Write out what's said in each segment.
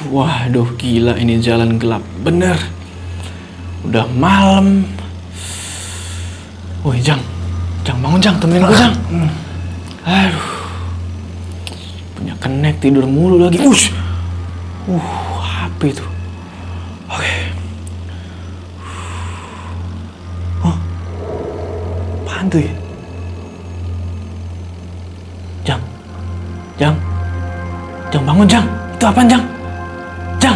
Waduh, gila ini jalan gelap. Bener. Udah malam. Woi, Jang. Jang, bangun, Jang. Temenin gue, Jang. Aduh. Punya kenek tidur mulu lagi. HP itu. Oke. Apaan tuh ya? Jang. Jang. Jang, bangun, Jang. Itu apaan, Jang? Jang.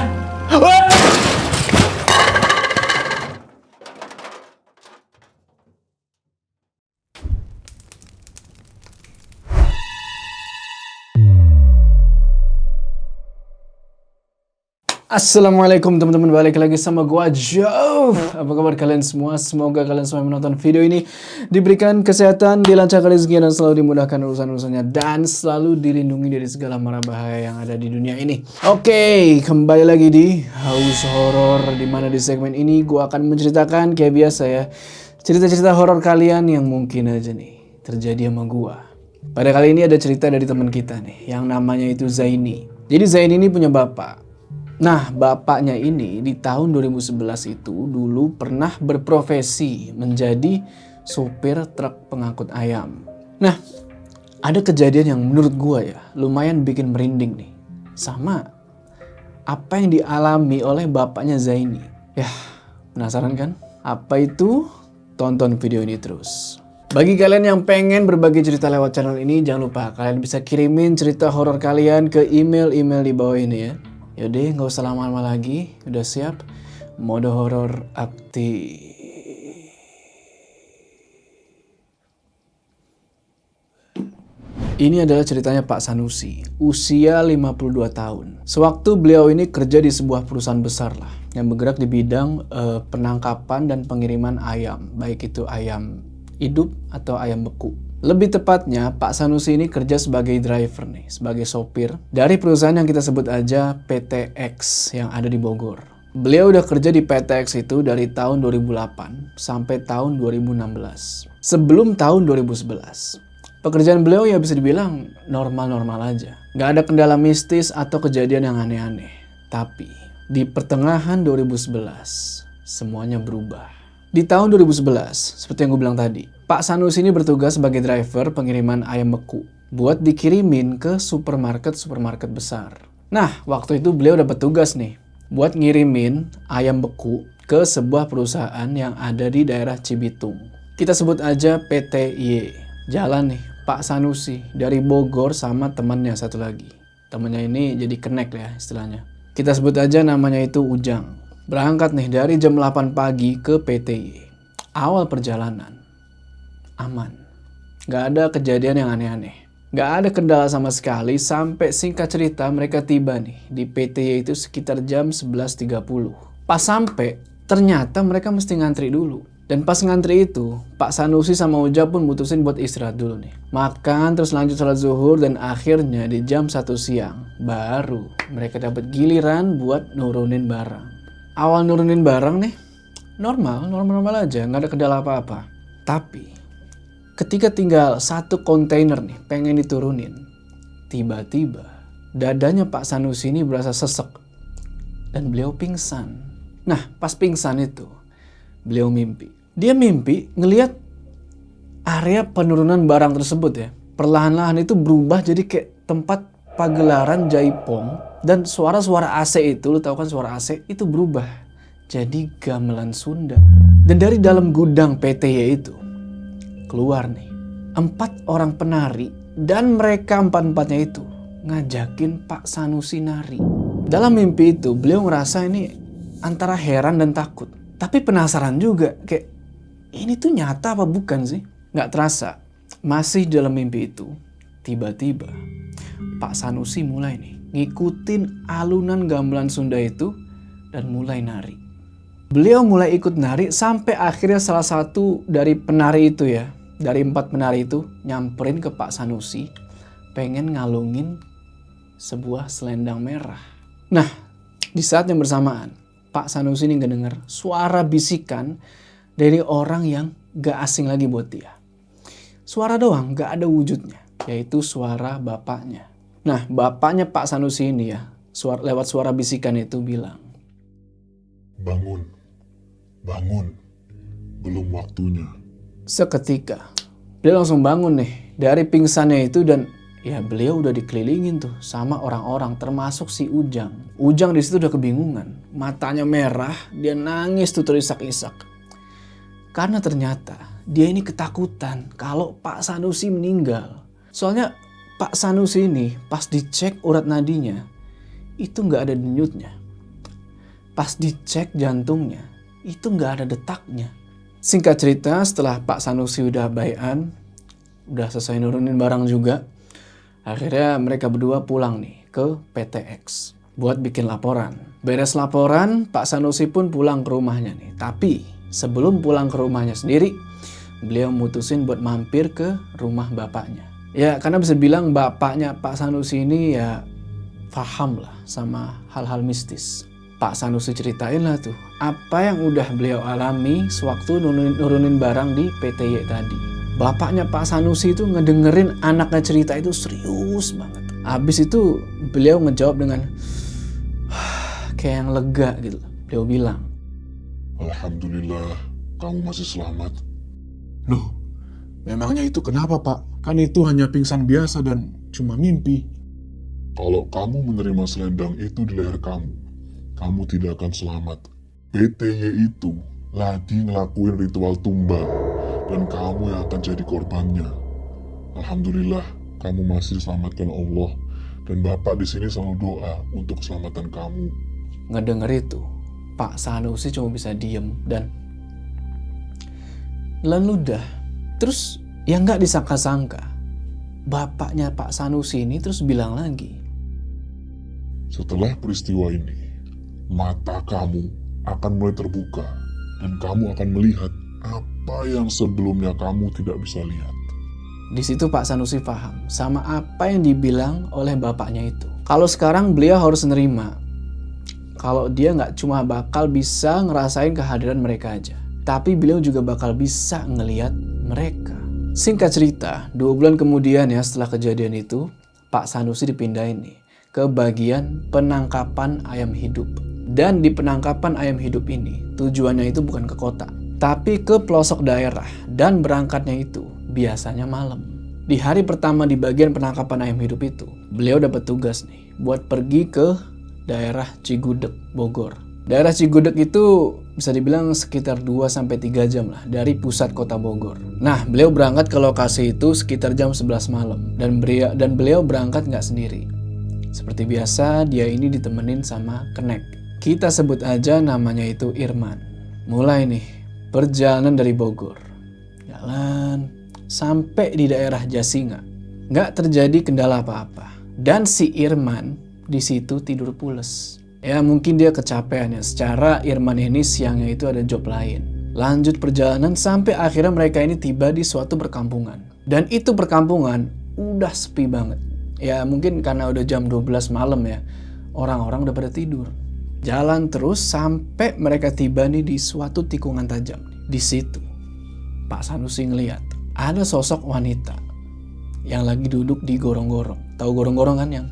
Assalamualaikum teman-teman, balik lagi sama gua Joe. Apa kabar kalian semua? Semoga kalian semua menonton video ini diberikan kesehatan, dilancarkan rezeki, dan selalu dimudahkan urusan-urusannya, dan selalu dilindungi dari segala mara bahaya yang ada di dunia ini. Oke, kembali lagi di House Horror, dimana di segmen ini gua akan menceritakan kayak biasa ya, cerita-cerita horor kalian yang mungkin aja nih terjadi sama gua. Pada kali ini ada cerita dari teman kita nih, yang namanya itu Zaini. Jadi Zaini ini punya bapak. Nah, bapaknya ini di tahun 2011 itu dulu pernah berprofesi menjadi sopir truk pengangkut ayam. Nah, ada kejadian yang menurut gua ya lumayan bikin merinding nih. Sama apa yang dialami oleh bapaknya Zaini. Yah, penasaran kan? Apa itu? Tonton video ini terus. Bagi kalian yang pengen berbagi cerita lewat channel ini, jangan lupa kalian bisa kirimin cerita horor kalian ke email di bawah ini ya. Yaudah, nggak usah lama-lama lagi. Udah siap? Mode horor aktif. Ini adalah ceritanya Pak Sanusi, usia 52 tahun. Sewaktu beliau ini kerja di sebuah perusahaan besar lah, yang bergerak di bidang penangkapan dan pengiriman ayam, baik itu ayam hidup atau ayam beku. Lebih tepatnya, Pak Sanusi ini kerja sebagai driver nih, sebagai sopir dari perusahaan yang kita sebut aja PTX yang ada di Bogor. Beliau udah kerja di PTX itu dari tahun 2008 sampai tahun 2016. Sebelum tahun 2011. Pekerjaan beliau ya bisa dibilang normal-normal aja. Nggak ada kendala mistis atau kejadian yang aneh-aneh. Tapi di pertengahan 2011, semuanya berubah. Di tahun 2011, seperti yang gue bilang tadi, Pak Sanusi ini bertugas sebagai driver pengiriman ayam beku buat dikirimin ke supermarket besar. Nah, waktu itu beliau dapat tugas nih buat ngirimin ayam beku ke sebuah perusahaan yang ada di daerah Cibitung. Kita sebut aja PTY. Jalan nih, Pak Sanusi dari Bogor sama temannya satu lagi. Temannya ini jadi kenek ya istilahnya. Kita sebut aja namanya itu Ujang. Berangkat nih dari jam 8 pagi ke PTY. Awal perjalanan aman. Gak ada kejadian yang aneh-aneh. Gak ada kendala sama sekali sampai singkat cerita mereka tiba nih di PTY itu sekitar jam 11.30. Pas sampai ternyata mereka mesti ngantri dulu. Dan pas ngantri itu Pak Sanusi sama Ujang pun mutusin buat istirahat dulu nih. Makan terus lanjut sholat zuhur dan akhirnya di jam 1 siang baru mereka dapat giliran buat nurunin barang. Awal nurunin barang nih, normal aja, nggak ada kendala apa-apa. Tapi, ketika tinggal satu kontainer nih, pengen diturunin, tiba-tiba dadanya Pak Sanusi ini berasa sesek dan beliau pingsan. Nah, pas pingsan itu, beliau mimpi. Dia mimpi ngelihat area penurunan barang tersebut ya, perlahan-lahan itu berubah jadi kayak tempat pagelaran jaipong, dan suara-suara AC itu, lu tahu kan suara AC itu berubah jadi gamelan Sunda. Dan dari dalam gudang PTY itu keluar nih 4 orang penari, dan mereka 4-empatnya itu ngajakin Pak Sanusi nari. Dalam mimpi itu beliau ngerasa ini antara heran dan takut, tapi penasaran juga kayak ini tuh nyata apa bukan sih? Nggak terasa masih dalam mimpi itu tiba-tiba Pak Sanusi mulai nih ngikutin alunan gamelan Sunda itu dan mulai nari. Beliau mulai ikut nari sampai akhirnya salah satu dari penari itu ya, dari 4 penari itu nyamperin ke Pak Sanusi pengen ngalungin sebuah selendang merah. Nah, di saat yang bersamaan Pak Sanusi ini ngedenger suara bisikan dari orang yang gak asing lagi buat dia. Suara doang, gak ada wujudnya, yaitu suara bapaknya. Nah, bapaknya Pak Sanusi ini ya, lewat suara bisikan itu bilang, Bangun, bangun, belum waktunya. seketika beliau langsung bangun nih dari pingsannya itu, dan ya beliau udah dikelilingin tuh sama orang-orang termasuk si Ujang. Ujang di situ udah kebingungan, matanya merah, dia nangis tuh terisak-isak. Karena ternyata dia ini ketakutan kalau Pak Sanusi meninggal. Soalnya Pak Sanusi ini pas dicek urat nadinya itu nggak ada denyutnya. Pas dicek jantungnya itu nggak ada detaknya. Singkat cerita, setelah Pak Sanusi udah bai'an, udah selesai nurunin barang juga, akhirnya mereka berdua pulang nih ke PTX buat bikin laporan. Beres laporan, Pak Sanusi pun pulang ke rumahnya nih. Tapi sebelum pulang ke rumahnya sendiri, beliau mutusin buat mampir ke rumah bapaknya. Ya karena bisa bilang bapaknya Pak Sanusi ini ya paham lah sama hal-hal mistis. Pak Sanusi ceritain lah tuh apa yang udah beliau alami sewaktu nurunin barang di PTY tadi. Bapaknya Pak Sanusi itu ngedengerin anaknya cerita itu serius banget. Habis itu beliau ngejawab dengan kayak yang lega gitu. Beliau bilang, Alhamdulillah, kamu masih selamat. Loh, memangnya itu kenapa, Pak? Kan itu hanya pingsan biasa dan cuma mimpi. Kalau kamu menerima selendang itu di leher kamu tidak akan selamat. PTY itu lagi ngelakuin ritual tumbang, dan kamu yang akan jadi korbannya. Alhamdulillah, kamu masih diselamatkan Allah, dan Bapak di sini selalu doa untuk keselamatan kamu. ngedenger itu Pak Sanusi cuma bisa diem dan leludah. Terus yang nggak disangka-sangka, bapaknya Pak Sanusi ini terus bilang lagi, Setelah peristiwa ini, mata kamu akan mulai terbuka, dan kamu akan melihat apa yang sebelumnya kamu tidak bisa lihat. di situ Pak Sanusi paham sama apa yang dibilang oleh bapaknya itu. Kalau sekarang beliau harus nerima kalau dia nggak cuma bakal bisa ngerasain kehadiran mereka aja, tapi beliau juga bakal bisa ngelihat mereka. Singkat cerita, 2 bulan kemudian ya setelah kejadian itu, Pak Sanusi dipindahin nih ke bagian penangkapan ayam hidup. Dan di penangkapan ayam hidup ini, tujuannya itu bukan ke kota, tapi ke pelosok daerah, dan berangkatnya itu biasanya malam. Di hari pertama di bagian penangkapan ayam hidup itu, beliau dapat tugas nih buat pergi ke daerah Cigudeg, Bogor. Daerah Cigudeg itu bisa dibilang sekitar 2-3 jam lah dari pusat kota Bogor. Nah, beliau berangkat ke lokasi itu sekitar jam 11 malam. Dan beliau berangkat nggak sendiri. Seperti biasa, dia ini ditemenin sama Kenek. Kita sebut aja namanya itu Irman. Mulai nih, perjalanan dari Bogor. Jalan sampai di daerah Jasinga. Nggak terjadi kendala apa-apa. Dan si Irman di situ tidur pules. Ya mungkin dia kecapean ya. Secara Irman ini siangnya itu ada job lain. Lanjut perjalanan sampai akhirnya mereka ini tiba di suatu perkampungan. Dan itu perkampungan udah sepi banget. Ya mungkin karena udah jam 12 malam ya. Orang-orang udah pada tidur. Jalan terus sampai mereka tiba nih di suatu tikungan tajam. Di situ Pak Sanusi ngeliat ada sosok wanita yang lagi duduk di gorong-gorong. Tahu gorong-gorong kan yang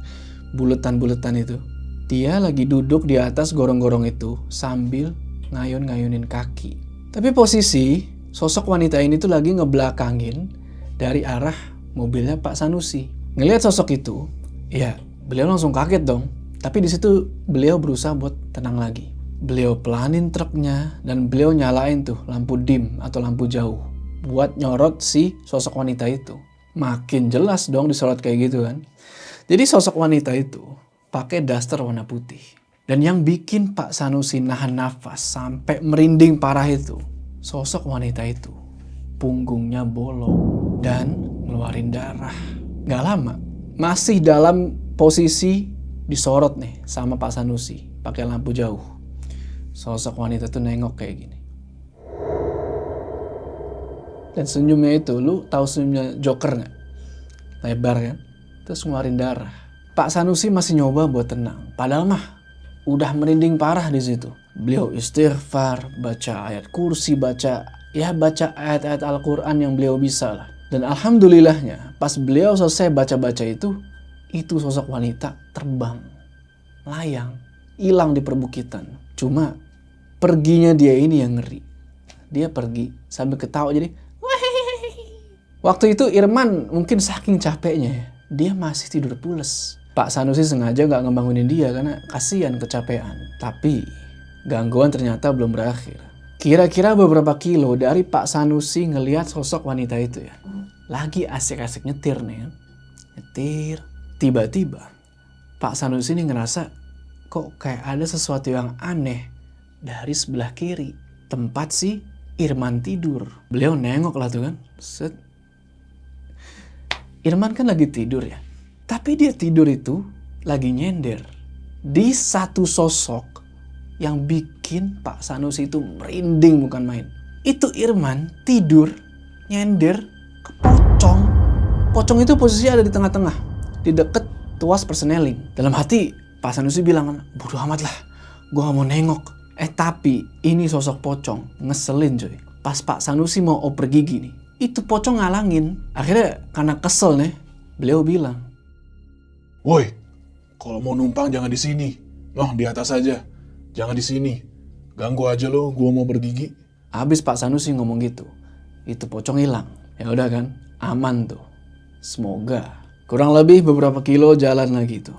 buletan-buletan itu? Dia lagi duduk di atas gorong-gorong itu sambil ngayun-ngayunin kaki. Tapi posisi sosok wanita ini tuh lagi ngebelakangin dari arah mobilnya Pak Sanusi. Ngelihat sosok itu, ya beliau langsung kaget dong. Tapi di situ beliau berusaha buat tenang lagi. Beliau pelanin truknya dan beliau nyalain tuh lampu dim atau lampu jauh buat nyorot si sosok wanita itu. Makin jelas dong disorot kayak gitu kan. Jadi sosok wanita itu pakai daster warna putih. Dan yang bikin Pak Sanusi nahan nafas sampai merinding parah itu, sosok wanita itu punggungnya bolong dan ngeluarin darah. Gak lama, masih dalam posisi disorot nih sama Pak Sanusi pakai lampu jauh. Sosok wanita tuh nengok kayak gini. Dan senyumnya itu, lu tahu senyumnya Joker gak? Lebar kan? Terus ngeluarin darah. Pak Sanusi masih nyoba buat tenang. Padahal mah udah merinding parah di situ. Beliau istighfar, baca ayat kursi, baca ayat-ayat Al-Quran yang beliau bisa lah. Dan alhamdulillahnya pas beliau selesai baca-baca itu sosok wanita terbang. melayang, hilang di perbukitan. Cuma perginya dia ini yang ngeri. Dia pergi sambil ketawa jadi waktu itu Irman mungkin saking capeknya ya, dia masih tidur pules. Pak Sanusi sengaja gak ngebangunin dia karena kasihan kecapean. Tapi gangguan ternyata belum berakhir. Kira-kira beberapa kilo dari Pak Sanusi ngelihat sosok wanita itu ya, lagi asik-asik nyetir nih kan. Nyetir. Tiba-tiba Pak Sanusi ini ngerasa kok kayak ada sesuatu yang aneh dari sebelah kiri. Tempat si Irman tidur. Beliau nengok lah tuh kan. Set. Irman kan lagi tidur ya. Tapi dia tidur itu lagi nyender. Di satu sosok yang bikin Pak Sanusi itu merinding bukan main. Itu Irman tidur, nyender ke pocong. Pocong itu posisinya ada di tengah-tengah. Di deket tuas perseneling. Dalam hati Pak Sanusi bilang, bodoh amat lah. Gue gak mau nengok. Tapi ini sosok pocong. Ngeselin coy. Pas Pak Sanusi mau oper gigi nih. Itu pocong ngalangin. Akhirnya karena kesel nih. Beliau bilang, Woi, kalau mau numpang jangan di sini. Noh, di atas aja. Jangan di sini. Ganggu aja lo, gua mau bergigi. habis Pak Sanusi ngomong gitu, itu pocong hilang. Ya udah kan, aman tuh. Semoga. Kurang lebih beberapa kilo jalan lagi tuh.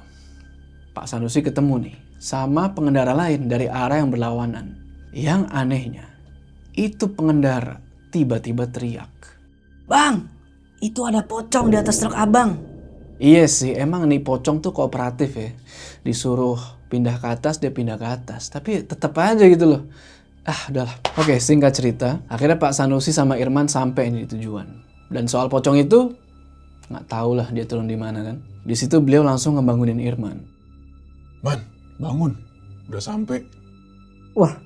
Pak Sanusi ketemu nih sama pengendara lain dari arah yang berlawanan. Yang anehnya, itu pengendara tiba-tiba teriak. Bang, itu ada pocong di atas truk abang. Iya sih, emang nih pocong tuh kooperatif ya. Disuruh pindah ke atas, dia pindah ke atas. Tapi tetap aja gitu loh. Udahlah. Oke, singkat cerita, akhirnya Pak Sanusi sama Irman sampai di tujuan. Dan soal pocong itu, nggak tahu lah dia turun di mana kan. Di situ beliau langsung ngebangunin Irman. Man, bangun. Udah sampai. Wah,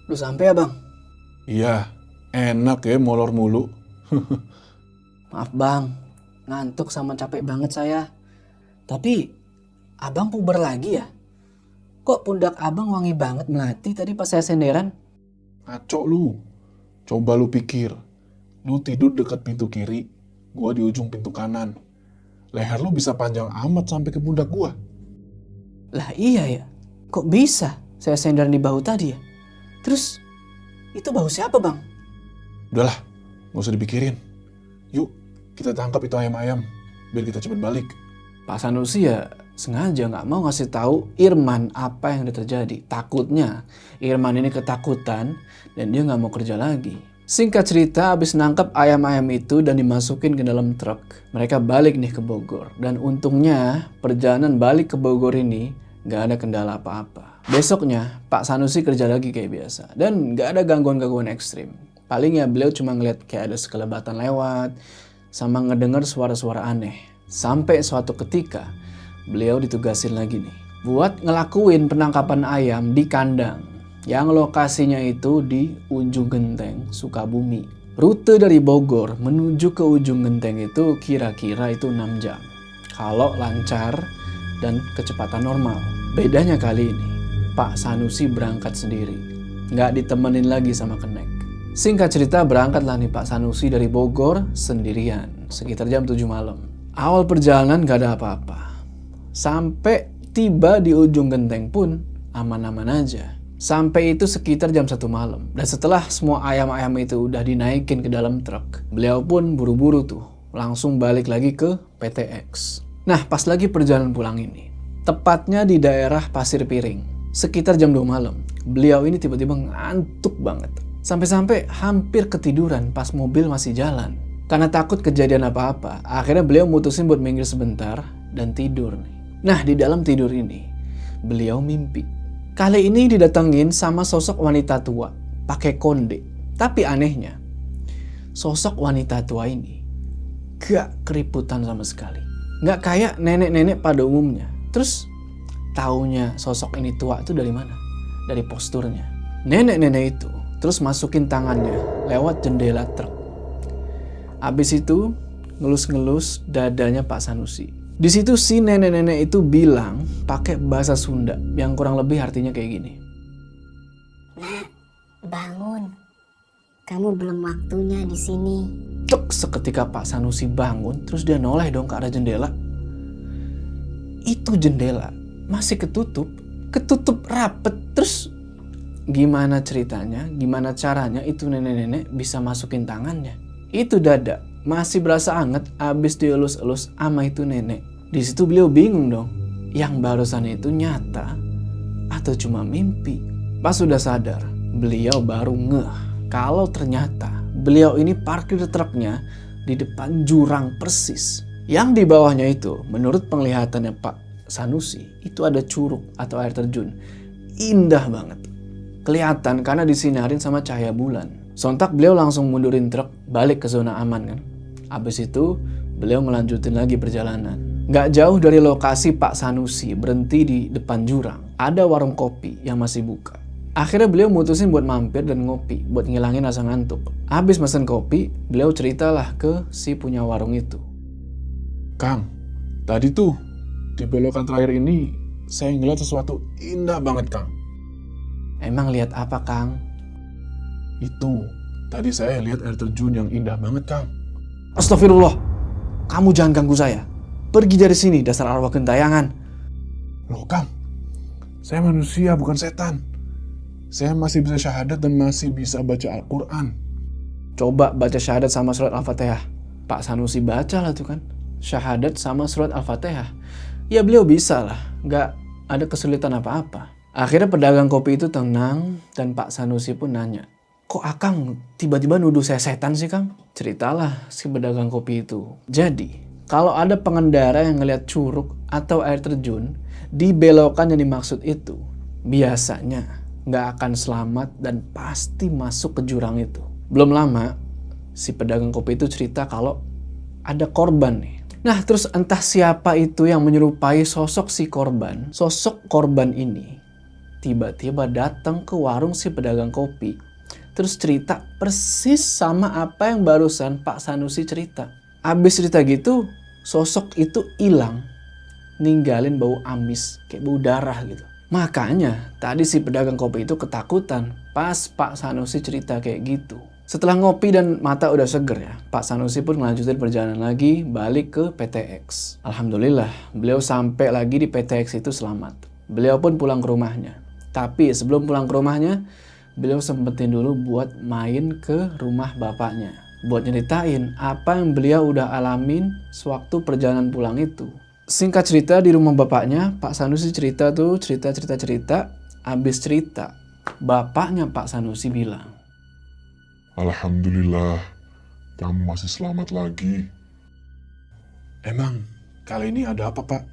lu sampai ya bang? Iya, enak ya molor mulu. Maaf bang, ngantuk sama capek banget saya. Tapi, abang puber lagi ya? Kok pundak abang wangi banget melati tadi pas saya senderan? Ngaco lu. Coba lu pikir. Lu tidur dekat pintu kiri, gua di ujung pintu kanan. Leher lu bisa panjang amat sampai ke pundak gua. Lah iya ya, kok bisa saya senderan di bahu tadi ya? Terus, itu bahu siapa bang? Udahlah, gak usah dipikirin. Yuk, kita tangkap itu ayam-ayam, biar kita cepet balik. Pak Sanusi ya sengaja nggak mau ngasih tahu Irman apa yang udah terjadi. Takutnya Irman ini ketakutan dan dia nggak mau kerja lagi. Singkat cerita, abis nangkep ayam-ayam itu dan dimasukin ke dalam truk, mereka balik nih ke Bogor. Dan untungnya perjalanan balik ke Bogor ini nggak ada kendala apa-apa. Besoknya Pak Sanusi kerja lagi kayak biasa dan nggak ada gangguan-gangguan ekstrim. Paling ya beliau cuma ngeliat kayak ada sekelebatan lewat sama ngedenger suara-suara aneh. Sampai suatu ketika beliau ditugasin lagi nih buat ngelakuin penangkapan ayam di kandang yang lokasinya itu di ujung genteng Sukabumi. Rute dari Bogor menuju ke ujung genteng itu kira-kira itu 6 jam. Kalau lancar dan kecepatan normal. Bedanya kali ini, Pak Sanusi berangkat sendiri. Nggak ditemenin lagi sama kenek. Singkat cerita berangkatlah nih Pak Sanusi dari Bogor sendirian. Sekitar jam 7 malam. Awal perjalanan gak ada apa-apa. Sampai tiba di ujung genteng pun aman-aman aja. Sampai itu sekitar jam 1 malam. Dan setelah semua ayam-ayam itu udah dinaikin ke dalam truk, beliau pun buru-buru tuh langsung balik lagi ke PTX. Nah, pas lagi perjalanan pulang ini, tepatnya di daerah Pasir Piring, sekitar jam 2 malam, beliau ini tiba-tiba ngantuk banget. Sampai-sampai hampir ketiduran pas mobil masih jalan. Karena takut kejadian apa-apa, akhirnya beliau mutusin buat minggir sebentar dan tidur nih. Nah, di dalam tidur ini, beliau mimpi. Kali ini didatengin sama sosok wanita tua, pakai konde. Tapi anehnya, sosok wanita tua ini gak keriputan sama sekali. Gak kayak nenek-nenek pada umumnya. Terus, taunya sosok ini tua itu dari mana? Dari posturnya. Nenek-nenek itu terus masukin tangannya lewat jendela truk. Abis itu ngelus-ngelus dadanya Pak Sanusi. Di situ si nenek-nenek itu bilang pakai bahasa Sunda yang kurang lebih artinya kayak gini. Nak, bangun. Kamu belum waktunya di sini. Tuk, seketika Pak Sanusi bangun, terus dia noleh dong ke arah jendela. Itu jendela masih ketutup rapet. Terus gimana ceritanya, gimana caranya itu nenek-nenek bisa masukin tangannya? Itu dada masih berasa anget abis dielus-elus sama itu nenek. Di situ beliau bingung dong, yang barusan itu nyata atau cuma mimpi? Pas sudah sadar, beliau baru ngeh kalau ternyata beliau ini parkir truknya di depan jurang persis. Yang di bawahnya itu, menurut penglihatannya Pak Sanusi, itu ada curug atau air terjun. Indah banget. Kelihatan karena disinarin sama cahaya bulan. Sontak beliau langsung mundurin truk balik ke zona aman kan. Abis itu beliau ngelanjutin lagi perjalanan. Gak jauh dari lokasi Pak Sanusi berhenti di depan jurang. Ada warung kopi yang masih buka. Akhirnya beliau mutusin buat mampir dan ngopi buat ngilangin rasa ngantuk. Habis mesen kopi, beliau ceritalah ke si punya warung itu. Kang, tadi tuh di belokan terakhir ini saya ngeliat sesuatu indah banget, Kang. Emang lihat apa, Kang? Itu, tadi saya lihat air terjun yang indah banget, Kang. Astagfirullah, kamu jangan ganggu saya. Pergi dari sini, dasar arwah gentayangan. Loh, Kang, saya manusia bukan setan. Saya masih bisa syahadat dan masih bisa baca Al-Quran. Coba baca syahadat sama surat Al-Fatihah. Pak Sanusi baca lah tuh kan. Syahadat sama surat Al-Fatihah. Ya beliau bisa lah, gak ada kesulitan apa-apa. Akhirnya pedagang kopi itu tenang dan Pak Sanusi pun nanya, kok Akang tiba-tiba nuduh saya setan sih Kang? Ceritalah si pedagang kopi itu. Jadi, kalau ada pengendara yang ngelihat curug atau air terjun di belokan yang dimaksud itu, biasanya gak akan selamat dan pasti masuk ke jurang itu. Belum lama, si pedagang kopi itu cerita kalau ada korban nih. Nah, terus entah siapa itu yang menyerupai sosok si korban. Sosok korban ini tiba-tiba datang ke warung si pedagang kopi. Terus cerita persis sama apa yang barusan Pak Sanusi cerita. Abis cerita gitu, sosok itu hilang. Ninggalin bau amis, kayak bau darah gitu. Makanya tadi si pedagang kopi itu ketakutan pas Pak Sanusi cerita kayak gitu. Setelah ngopi dan mata udah seger ya, Pak Sanusi pun melanjutkan perjalanan lagi balik ke PTX. Alhamdulillah, beliau sampai lagi di PTX itu selamat. Beliau pun pulang ke rumahnya. Tapi sebelum pulang ke rumahnya, beliau sempetin dulu buat main ke rumah bapaknya. Buat nyeritain apa yang beliau udah alamin sewaktu perjalanan pulang itu. Singkat cerita, di rumah bapaknya, Pak Sanusi cerita. Abis cerita, bapaknya Pak Sanusi bilang, Alhamdulillah, kamu masih selamat lagi. Emang kali ini ada apa, Pak?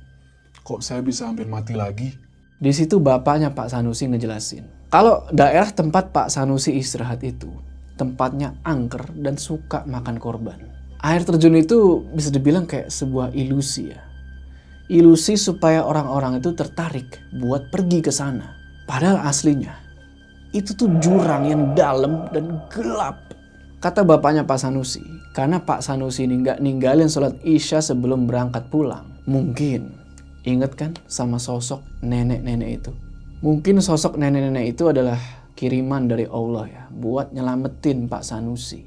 Kok saya bisa hampir mati lagi? Di situ bapaknya Pak Sanusi ngejelasin. Kalau daerah tempat Pak Sanusi istirahat itu, tempatnya angker dan suka makan korban. Air terjun itu bisa dibilang kayak sebuah ilusi ya. Ilusi supaya orang-orang itu tertarik buat pergi ke sana. Padahal aslinya, itu tuh jurang yang dalam dan gelap. Kata bapaknya Pak Sanusi, karena Pak Sanusi ini nggak ninggalin sholat Isya sebelum berangkat pulang. Mungkin, inget kan sama sosok nenek-nenek itu? Mungkin sosok nenek-nenek itu adalah kiriman dari Allah ya, buat nyelamatin Pak Sanusi.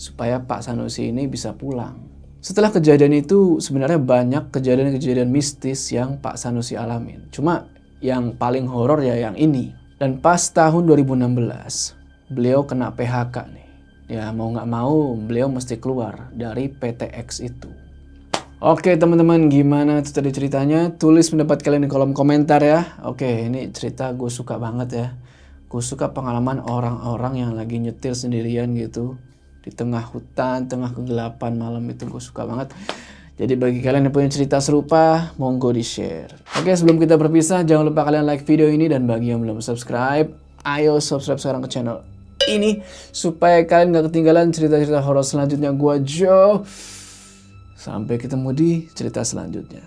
Supaya Pak Sanusi ini bisa pulang. Setelah kejadian itu, sebenarnya banyak kejadian-kejadian mistis yang Pak Sanusi alamin. Cuma yang paling horor ya yang ini. Dan pas tahun 2016, beliau kena PHK nih. Ya mau nggak mau, beliau mesti keluar dari PTX itu. Oke teman-teman, gimana itu tadi ceritanya? Tulis pendapat kalian di kolom komentar ya. Oke, ini cerita gue suka banget ya. Gue suka pengalaman orang-orang yang lagi nyetir sendirian gitu. Di tengah hutan, tengah kegelapan malam itu gue suka banget. Jadi bagi kalian yang punya cerita serupa, monggo di-share. Oke, sebelum kita berpisah, jangan lupa kalian like video ini. Dan bagi yang belum subscribe, ayo subscribe sekarang ke channel ini. Supaya kalian gak ketinggalan cerita-cerita horor selanjutnya gue, Joe. Sampai ketemu di cerita selanjutnya.